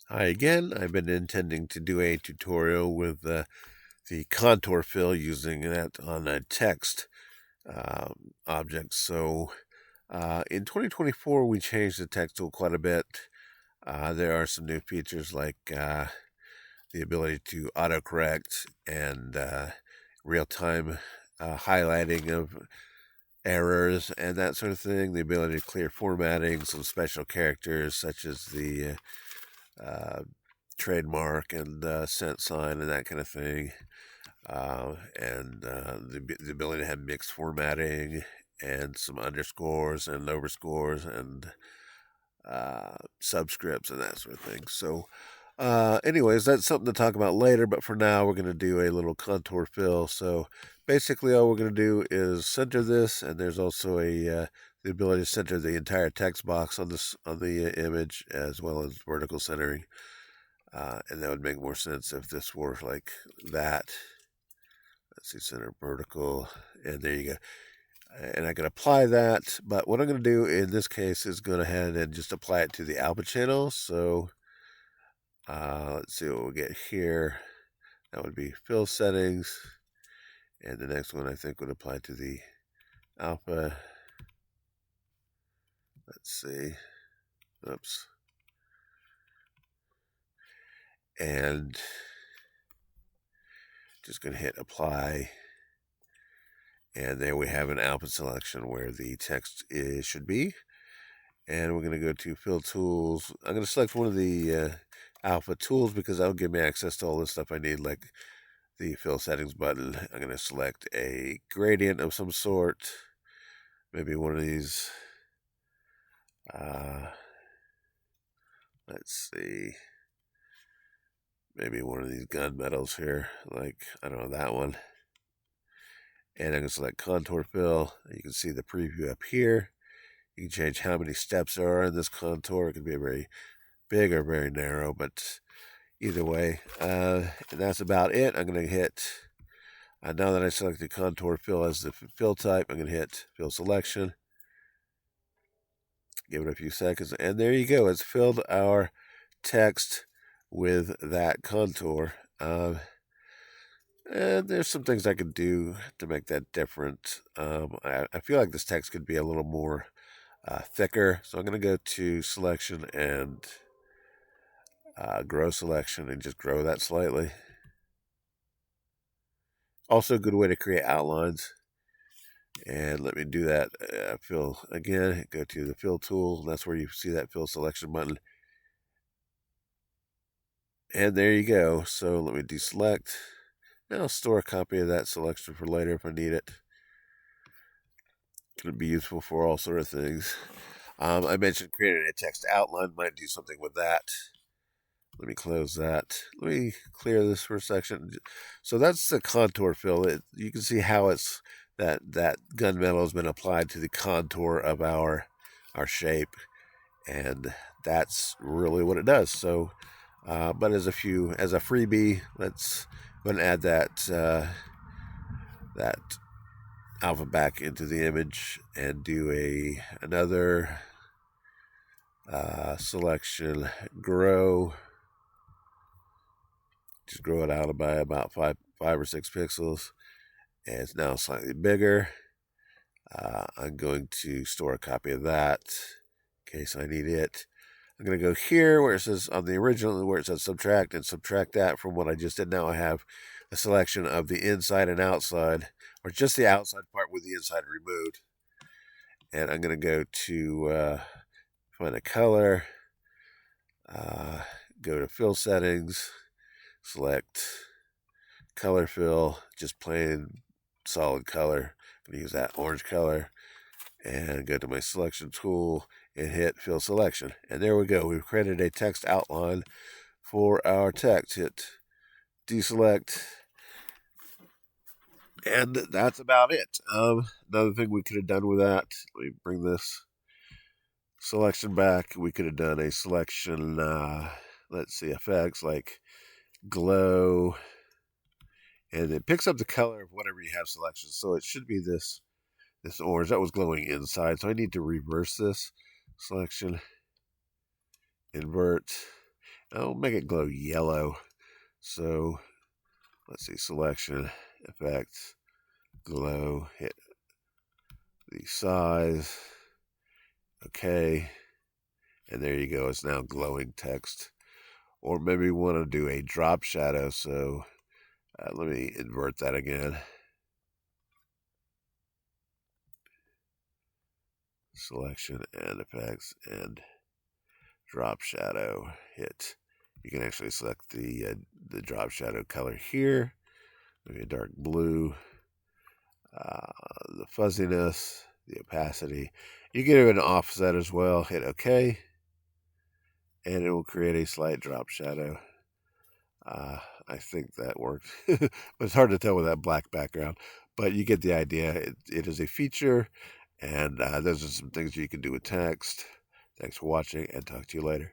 Hi again. I've been intending to do a tutorial with the contour fill using that on a text object. In 2024, we changed the text tool quite a bit. There are some new features like the ability to autocorrect and real-time highlighting of errors and that sort of thing. The ability to clear formatting, some special characters such as the uh, trademark and cent sign and that kind of thing, the ability to have mixed formatting and some underscores and overscores and subscripts and that sort of thing. Anyways, that's something to talk about later, but for now, we're going to do a little contour fill. So, basically, all we're going to do is center this, and there's also the ability to center the entire text box on the image as well as vertical centering. And that would make more sense if this were like that. Let's see, center vertical, and there you go. And I can apply that, but what I'm going to do in this case is go ahead and just apply it to the alpha channel. Let's see what we get here. That would be fill settings, and the next one I think would apply to the alpha. Let's see. Oops. And just going to hit apply. And there we have an alpha selection where the text should be. And we're going to go to fill tools. I'm going to select one of the alpha tools because that'll give me access to all the stuff I need, like the fill settings button. I'm going to select a gradient of some sort, maybe one of these. Let's see, maybe one of these gunmetals here, like, I don't know, that one. And I'm going to select contour fill. You can see the preview up here. You can change how many steps there are in this contour. It can be very big or very narrow, but either way. And that's about it. I'm going to hit, now that I selected contour fill as the fill type, I'm going to hit fill selection. Give it a few seconds, and there you go. It's filled our text with that contour. And there's some things I could do to make that different. I feel like this text could be a little more thicker, so I'm going to go to selection and grow selection and just grow that slightly. Also, a good way to create outlines. And let me do that. Fill again. Go to the fill tool. That's where you see that fill selection button. And there you go. So let me deselect. Now I'll store a copy of that selection for later if I need it. It's going to be useful for all sort of things. I mentioned creating a text outline. Might do something with that. Let me close that. Let me clear this for a section. So that's the contour fill. You can see how it's that gunmetal has been applied to the contour of our shape, and that's really what it does. So, but as a freebie, let's go and add that alpha back into the image and do another selection, grow. Just grow it out by about five or 6 pixels. And it's now slightly bigger. I'm going to store a copy of that in case I need it. I'm going to go here where it says on the original, where it says subtract, and subtract that from what I just did. Now I have a selection of the inside and outside, or just the outside part with the inside removed. And I'm going to go to find a color, go to fill settings, select color fill, just plain solid color. I'm going to use that orange color and go to my selection tool and hit fill selection. And there we go. We've created a text outline for our text. Hit deselect. And that's about it. Another thing we could have done with that, let me bring this selection back. We could have done a selection, let's see, effects like glow, and it picks up the color of whatever you have selected. So it should be this orange that was glowing inside. So I need to reverse this selection, invert, I'll make it glow yellow. So let's see, selection, effects, glow, hit the size, okay, and there you go. It's now glowing text. Or maybe we want to do a drop shadow, so let me invert that again. Selection and effects and drop shadow, hit. You can actually select the drop shadow color here, maybe a dark blue, the fuzziness, the opacity. You can do an offset as well. Hit OK, and it will create a slight drop shadow. I think that worked. But it's hard to tell with that black background. But you get the idea. It is a feature, and those are some things you can do with text. Thanks for watching, and talk to you later.